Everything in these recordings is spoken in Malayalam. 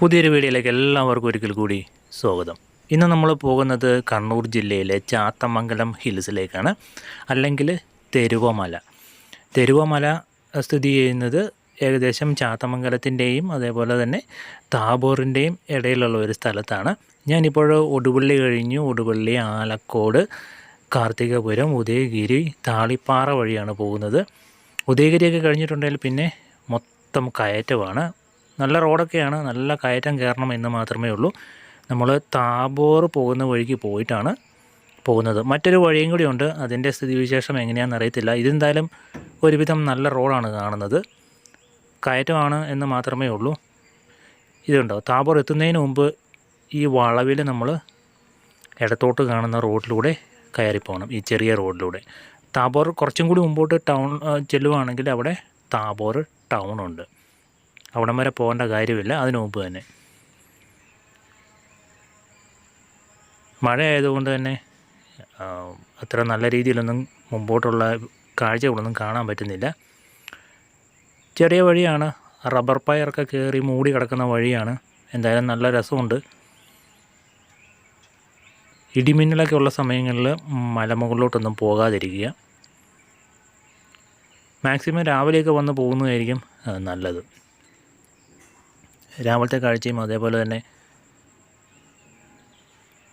പുതിയൊരു വീഡിയോയിലേക്ക് എല്ലാവർക്കും ഒരിക്കൽ കൂടി സ്വാഗതം. ഇന്ന് നമ്മൾ പോകുന്നത് കണ്ണൂർ ജില്ലയിലെ ചാത്തമംഗലം ഹിൽസിലേക്കാണ്, അല്ലെങ്കിൽ തെരുവമല. തെരുവമല സ്ഥിതി ചെയ്യുന്നത് ഏകദേശം ചാത്തമംഗലത്തിൻ്റെയും അതേപോലെ തന്നെ താബോറിൻ്റെയും ഇടയിലുള്ള ഒരു സ്ഥലത്താണ്. ഞാനിപ്പോൾ ഒടുപള്ളി കഴിഞ്ഞു. ഒടുപള്ളി, ആലക്കോട്, കാർത്തികപുരം, ഉദയഗിരി, താളിപ്പാറ വഴിയാണ് പോകുന്നത്. ഉദയഗിരിയൊക്കെ കഴിഞ്ഞിട്ടുണ്ടെങ്കിൽ പിന്നെ മൊത്തം കയറ്റമാണ്. നല്ല റോഡൊക്കെയാണ്, നല്ല കയറ്റം കയറണം എന്ന് മാത്രമേ ഉള്ളൂ. നമ്മൾ താബോർ പോകുന്ന വഴിക്ക് പോയിട്ടാണ് പോകുന്നത്. മറ്റൊരു വഴിയും കൂടി ഉണ്ട്, അതിൻ്റെ സ്ഥിതിവിശേഷം എങ്ങനെയാണെന്ന് അറിയത്തില്ല. ഇതെന്തായാലും ഒരുവിധം നല്ല റോഡാണ് കാണുന്നത്, കയറ്റമാണ് എന്ന് മാത്രമേ ഉള്ളൂ. ഇതുണ്ടോ, താബോർ എത്തുന്നതിന് മുമ്പ് ഈ വളവിൽ നമ്മൾ ഇടത്തോട്ട് കാണുന്ന റോഡിലൂടെ കയറിപ്പോകണം, ഈ ചെറിയ റോഡിലൂടെ. താബോർ കുറച്ചും കൂടി മുമ്പോട്ട് ടൗൺ ചെല്ലുവാണെങ്കിൽ അവിടെ താബോർ ടൗണുണ്ട്. അവിടം വരെ പോകേണ്ട കാര്യമില്ല, അതിനു മുമ്പ് തന്നെ. മഴ ആയതുകൊണ്ട് തന്നെ അത്ര നല്ല രീതിയിലൊന്നും മുമ്പോട്ടുള്ള കാഴ്ചകളൊന്നും കാണാൻ പറ്റുന്നില്ല. ചെറിയ വഴിയാണ്, റബ്ബർ പയറൊക്കെ കയറി മൂടി കിടക്കുന്ന വഴിയാണ്. എന്തായാലും നല്ല രസമുണ്ട്. ഇടിമിന്നലൊക്കെ ഉള്ള സമയങ്ങളിൽ മലമുകളിലോട്ടൊന്നും പോകാതിരിക്കുക. മാക്സിമം രാവിലെയൊക്കെ വന്ന് പോകുന്നതായിരിക്കും നല്ലത്. രാവിലത്തെ കാഴ്ചയും അതേപോലെ തന്നെ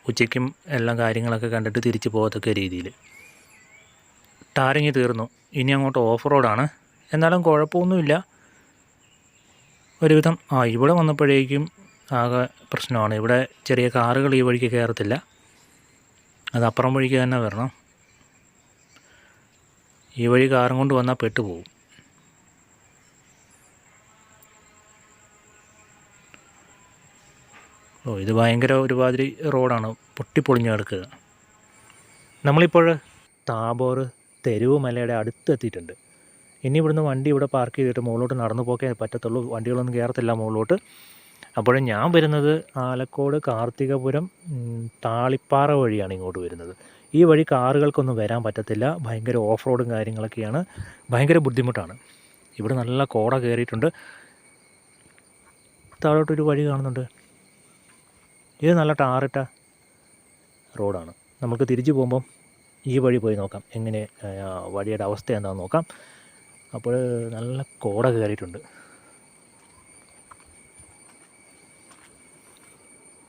ഉച്ചയ്ക്കും എല്ലാം കാര്യങ്ങളൊക്കെ കണ്ടിട്ട് തിരിച്ചു പോകത്തക്ക രീതിയിൽ. ടാറിങ് തീർന്നു, ഇനി അങ്ങോട്ട് ഓഫ് റോഡാണ്. എന്നാലും കുഴപ്പമൊന്നുമില്ല ഒരുവിധം. ഇവിടെ വന്നപ്പോഴേക്കും ആകെ പ്രശ്നമാണ്. ഇവിടെ ചെറിയ കാറുകൾ ഈ വഴിക്ക് കയറത്തില്ല, അത് അപ്പുറം വഴിക്ക് തന്നെ വരണം. ഈ വഴി കാറും കൊണ്ട് വന്നാൽ പെട്ടുപോകും. ഇത് ഭയങ്കര ഒരുമാതിരി റോഡാണ്, പൊട്ടിപ്പൊളിഞ്ഞ് കിടക്കുക. നമ്മളിപ്പോൾ താബോർ തെരുവുമലയുടെ അടുത്തെത്തിയിട്ടുണ്ട്. ഇനി ഇവിടുന്ന് വണ്ടി ഇവിടെ പാർക്ക് ചെയ്തിട്ട് മുകളിലോട്ട് നടന്നു പോക്കേ പറ്റത്തുള്ളൂ, വണ്ടികളൊന്നും കയറത്തില്ല മുകളിലോട്ട്. അപ്പോൾ ഞാൻ വരുന്നത് ആലക്കോട്, കാർത്തികപുരം, താളിപ്പാറ വഴിയാണ് ഇങ്ങോട്ട് വരുന്നത്. ഈ വഴി കാറുകൾക്കൊന്നും വരാൻ പറ്റത്തില്ല, ഭയങ്കര ഓഫ് റോഡും കാര്യങ്ങളൊക്കെയാണ്, ഭയങ്കര ബുദ്ധിമുട്ടാണ്. ഇവിടെ നല്ല കോട കയറിയിട്ടുണ്ട്. താഴോട്ടൊരു വഴി കാണുന്നുണ്ട്, ഇത് നല്ല ടാറിട്ട റോഡാണ്. നമുക്ക് തിരിച്ചു പോകുമ്പം ഈ വഴി പോയി നോക്കാം, എങ്ങനെ വഴിയുടെ അവസ്ഥ എന്താണെന്ന് നോക്കാം. അപ്പോൾ നല്ല കോട കയറിയിട്ടുണ്ട്.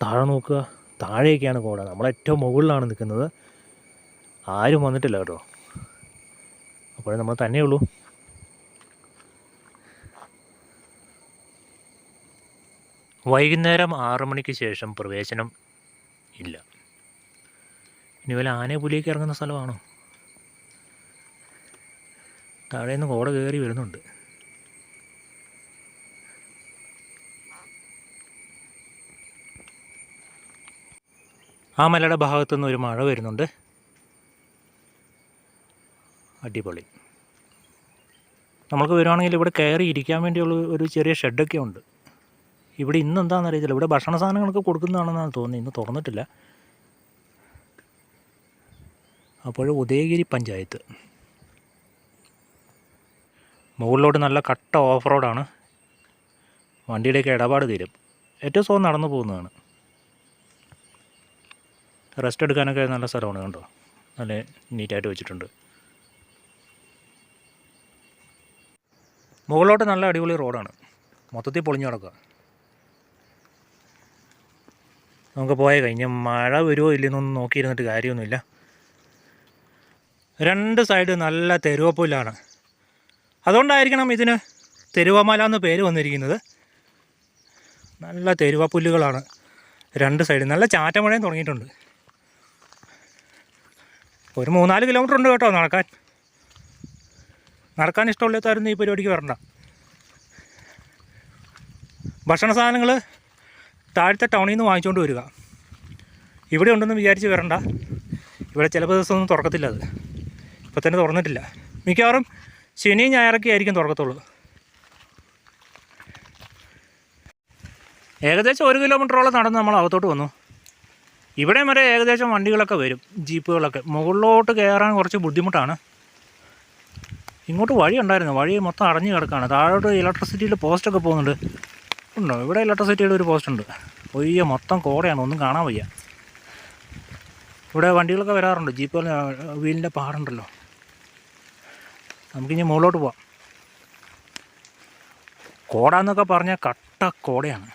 താഴെ നോക്കുക, താഴേക്കാണ് കോട. നമ്മളേറ്റവും മുകളിലാണ് നിൽക്കുന്നത്, ആരും വന്നിട്ടില്ല കേട്ടോ. അപ്പോൾ നമ്മൾ തന്നെയുള്ളൂ. വൈകുന്നേരം 6 മണിക്ക് ശേഷം പ്രവേശനം ഇല്ല. ഇനി വല്ല ആനയെ പുലിയൊക്കെ ഇറങ്ങുന്ന സ്ഥലമാണോ? താഴേന്ന് കോട കയറി വരുന്നുണ്ട്. ആ മലയുടെ ഭാഗത്തുനിന്ന് ഒരു മഴ വരുന്നുണ്ട്, അടിപൊളി. നമ്മൾക്ക് വരുവാണെങ്കിൽ ഇവിടെ കയറി ഇരിക്കാൻ വേണ്ടിയുള്ള ഒരു ചെറിയ ഷെഡൊക്കെ ഉണ്ട്. ഇവിടെ ഇന്ന് എന്താണെന്ന് അറിയത്തില്ല, ഇവിടെ ഭക്ഷണ സാധനങ്ങളൊക്കെ കൊടുക്കുന്നതാണെന്നാണ് തോന്നുന്നത്, ഇന്ന് തുറന്നിട്ടില്ല. അപ്പോൾ ഉദയഗിരി പഞ്ചായത്ത്. മുകളിലോട്ട് നല്ല കട്ട ഓഫ് റോഡാണ്, വണ്ടിയുടെയൊക്കെ ഇടപാട് തീരും. ഏറ്റവും സുഖം നടന്നു പോകുന്നതാണ്. റെസ്റ്റ് എടുക്കാനൊക്കെ നല്ല സ്ഥലമാണ്, കണ്ടോ, നല്ല നീറ്റായിട്ട് വെച്ചിട്ടുണ്ട്. മുകളിലോട്ട് നല്ല അടിപൊളി റോഡാണ്, മൊത്തത്തിൽ പൊളിഞ്ഞു കിടക്കുക. നമുക്ക് പോയ കഴിഞ്ഞ് മഴ വരുമോ ഇല്ലെന്നൊന്നും നോക്കിയിരുന്നിട്ട് കാര്യമൊന്നുമില്ല. രണ്ട് സൈഡ് നല്ല തെരുവപ്പുല്ലാണ്, അതുകൊണ്ടായിരിക്കണം ഇതിന് തെരുവമല എന്ന് പേര് വന്നിരിക്കുന്നത്. നല്ല തെരുവപ്പുല്ലുകളാണ് രണ്ട് സൈഡ്. നല്ല ചാറ്റമഴയും തുടങ്ങിയിട്ടുണ്ട്. ഒരു 3-4 കിലോമീറ്റർ ഉണ്ട് കേട്ടോ നടക്കാൻ ഇഷ്ടമുള്ളതായിരുന്നു ഈ പരിപാടിക്ക് വരണ്ട. ഭക്ഷണ സാധനങ്ങൾ താഴത്തെ ടൗണിൽ നിന്ന് വാങ്ങിച്ചുകൊണ്ട് വരിക. ഇവിടെ ഉണ്ടെന്ന് വിചാരിച്ച് വരണ്ട, ഇവിടെ ചിലപ്പോൾ ദിവസമൊന്നും തുറക്കത്തില്ല. അത് ഇപ്പോൾ തന്നെ തുറന്നിട്ടില്ല, മിക്കവാറും ശനിയും ഞായറൊക്കെ ആയിരിക്കും തുറക്കത്തുള്ളൂ. ഏകദേശം 1 കിലോമീറ്ററോളം നടന്ന് നമ്മൾ അകത്തോട്ട് വന്നു. ഇവിടെ വരെ ഏകദേശം വണ്ടികളൊക്കെ വരും, ജീപ്പുകളൊക്കെ. മുകളിലോട്ട് കയറാൻ കുറച്ച് ബുദ്ധിമുട്ടാണ്. ഇങ്ങോട്ട് വഴി ഉണ്ടായിരുന്നു, വഴി മൊത്തം അടഞ്ഞു കിടക്കുകയാണ്. താഴോട്ട് ഇലക്ട്രിസിറ്റിയിൽ പോസ്റ്റൊക്കെ പോകുന്നുണ്ട്, ഉണ്ടോ? ഇവിടെ ഇലക്ട്രിസിറ്റിയുടെ ഒരു പോസ്റ്റ് ഉണ്ട്. ഒയ്യോ, മൊത്തം കോടയാണ്, ഒന്നും കാണാൻ വയ്യ. ഇവിടെ വണ്ടികളൊക്കെ വരാറുണ്ട്, ജീപ്പ് വീലിൻ്റെ പാടുണ്ടല്ലോ. നമുക്കിനി മുകളിലോട്ട് പോവാം. കോട എന്നൊക്കെ പറഞ്ഞാൽ കട്ട കോടയാണ്.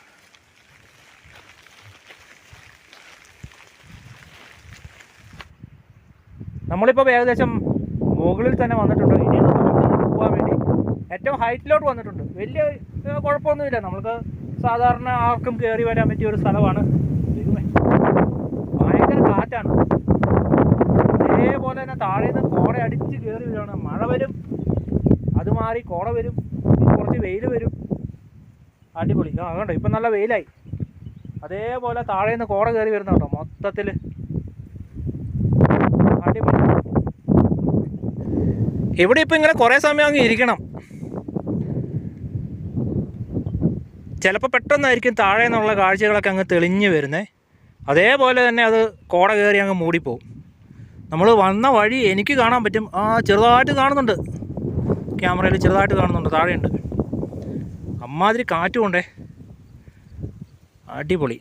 നമ്മളിപ്പോൾ ഏകദേശം മുകളിൽ തന്നെ വന്നിട്ടുണ്ട്. ഇനി നമുക്ക് പോകാൻ വേണ്ടി ഏറ്റവും ഹൈറ്റിലോട്ട് വന്നിട്ടുണ്ട്. വലിയ കുഴപ്പമൊന്നുമില്ല, നമുക്ക് സാധാരണ ആർക്കും കയറി വരാൻ പറ്റിയ ഒരു സ്ഥലമാണ്. ഭയങ്കര കാറ്റാണ്. അതേപോലെ തന്നെ താഴെ നിന്ന് കോട അടിച്ച് കയറി വരികയാണ്. മഴ വരും, അത് മാറി കോട വരും, കുറച്ച് വെയിൽ വരും. അടിപൊളി. അതുകൊണ്ട് ഇപ്പം നല്ല വെയിലായി. അതേപോലെ താഴെ നിന്ന് കോട കയറി വരുന്നുണ്ടോ മൊത്തത്തിൽ. അടിപൊളി. ഇവിടെ ഇപ്പം ഇങ്ങനെ കുറേ സമയം അങ്ങ് ഇരിക്കണം. ചിലപ്പോൾ പെട്ടെന്നായിരിക്കും താഴെ നിന്നുള്ള കാഴ്ചകളൊക്കെ അങ്ങ് തെളിഞ്ഞ് വരുന്നത്. അതേപോലെ തന്നെ അത് കോട കയറി അങ്ങ് മൂടിപ്പോവും. നമ്മൾ വന്ന വഴി എനിക്ക് കാണാൻ പറ്റും. ചെറുതായിട്ട് കാണുന്നുണ്ട്, ക്യാമറയിൽ ചെറുതായിട്ട് കാണുന്നുണ്ട്, താഴെയുണ്ട്. അമ്മാതിരി കാറ്റും കൊണ്ടേ. അടിപൊളി.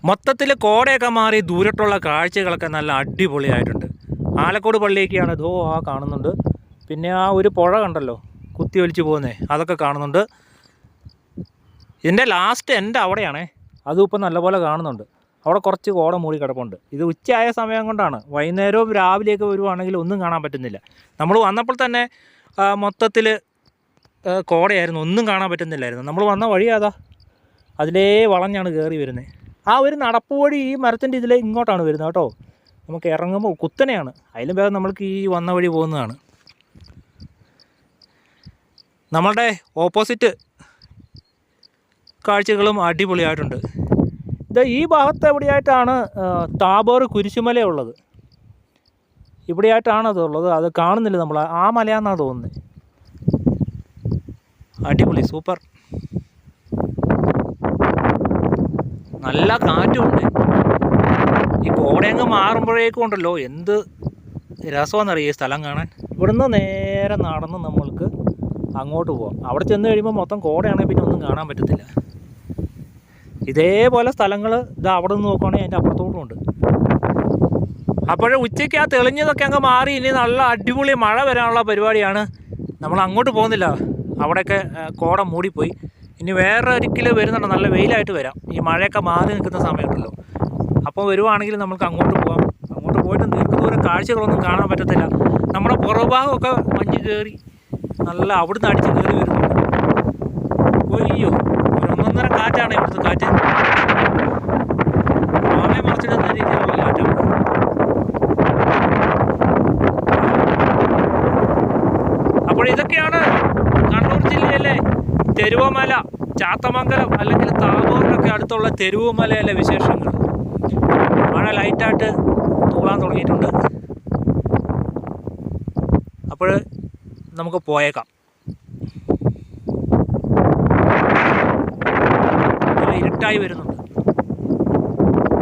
മൊത്തത്തിൽ കോടയൊക്കെ മാറി ദൂരത്തുള്ള കാഴ്ചകളൊക്കെ നല്ല അടിപൊളിയായിട്ടുണ്ട്. ആലക്കോട് പള്ളിയൊക്കെയാണ് ഇതോ കാണുന്നുണ്ട്. പിന്നെ ഒരു പുഴ കണ്ടല്ലോ കുത്തി ഒലിച്ച് പോകുന്നത്, അതൊക്കെ കാണുന്നുണ്ട്. ഇതിൻ്റെ ലാസ്റ്റ് എൻ്റെ അവിടെയാണേ, അതും ഇപ്പം നല്ലപോലെ കാണുന്നുണ്ട്. അവിടെ കുറച്ച് കോട മൂടി കിടപ്പുണ്ട്. ഇത് ഉച്ചയായ സമയം കൊണ്ടാണ്. വൈകുന്നേരവും രാവിലെയൊക്കെ വരുവാണെങ്കിൽ ഒന്നും കാണാൻ പറ്റുന്നില്ല. നമ്മൾ വന്നപ്പോൾ തന്നെ മൊത്തത്തിൽ കോടയായിരുന്നു, ഒന്നും കാണാൻ പറ്റുന്നില്ലായിരുന്നു. നമ്മൾ വന്ന വഴി അതിലേ വളഞ്ഞാണ് കയറി വരുന്നത്. ഒരു നടപ്പ് വഴി ഈ മരത്തിൻ്റെ ഇതിലേ ഇങ്ങോട്ടാണ് വരുന്നത് കേട്ടോ. നമുക്ക് ഇറങ്ങുമ്പോൾ കുത്തനെയാണ്. അതിലും ഭേദം നമ്മൾക്ക് ഈ വന്ന വഴി പോകുന്നതാണ്. നമ്മളുടെ ഓപ്പോസിറ്റ് കാഴ്ചകളും അടിപൊളിയായിട്ടുണ്ട്. ഈ ഭാഗത്ത് എവിടെയായിട്ടാണ് താബോർ കുരിശുമല ഉള്ളത്. ഇവിടെയായിട്ടാണ് അതുള്ളത്. അത് കാണുന്നില്ല നമ്മൾ. ആ മലയാണെന്നാണ് തോന്നുന്നത്. അടിപൊളി, സൂപ്പർ. നല്ല കാറ്റുമുണ്ട്. ഈ കോടയങ്ങ് മാറുമ്പോഴേക്കും ഉണ്ടല്ലോ എന്ത് രസമാണെന്നറിയാം ഈ സ്ഥലം കാണാൻ. ഇവിടുന്ന് നേരെ നടന്ന് നമ്മൾക്ക് അങ്ങോട്ട് പോകാം. അവിടെ ചെന്ന് കഴിയുമ്പോൾ മൊത്തം കോടയാണെങ്കിൽ പിന്നെ ഒന്നും കാണാൻ പറ്റത്തില്ല. ഇതേപോലെ സ്ഥലങ്ങൾ അവിടെ നിന്ന് നോക്കുകയാണെങ്കിൽ അതിൻ്റെ അപ്പുറത്തോട്ടും ഉണ്ട്. അപ്പോഴേ ഉച്ചയ്ക്ക് തെളിഞ്ഞതൊക്കെ അങ്ങ് മാറി ഇനി നല്ല അടിപൊളി മഴ വരാനുള്ള പരിപാടിയാണ്. നമ്മൾ അങ്ങോട്ട് പോകുന്നില്ല, അവിടെയൊക്കെ കോട മൂടിപ്പോയി. ഇനി വേറെ ഒരിക്കൽ വരുന്നുണ്ട്, നല്ല വെയിലായിട്ട് വരാം. ഈ മഴയൊക്കെ മാറി നിൽക്കുന്ന സമയമുണ്ടല്ലോ, അപ്പോൾ വരുവാണെങ്കിൽ നമുക്ക് അങ്ങോട്ട് പോകാം. അങ്ങോട്ട് പോയിട്ട് ദീർഘദൂര കാഴ്ചകളൊന്നും കാണാൻ പറ്റത്തില്ല. നമ്മുടെ പുറഭാഗമൊക്കെ മഞ്ഞ് കയറി നല്ല അവിടുന്ന് അടിച്ച് കയറി വരുന്നുണ്ട്. ഒയ്യോ, ഒന്നൊന്നര കാറ്റാണ് ഇവിടുത്തെ കാറ്റ്. ആളെ മറിച്ചിടുന്ന രീതിയിലുള്ള കാറ്റാണ്. അപ്പോൾ ഇതൊക്കെയാണ് കണ്ണൂർ ജില്ലയിലെ തെരുവമല, ചാത്തമംഗലം അല്ലെങ്കിൽ താബോറിനൊക്കെ അടുത്തുള്ള തെരുവുമലയിലെ വിശേഷങ്ങൾ. മഴ ലൈറ്റായിട്ട് തൂളാൻ തുടങ്ങിയിട്ടുണ്ട്. അപ്പോൾ നമുക്ക് പോയേക്കാം. ഇരുട്ടായി വരുന്നുണ്ട്.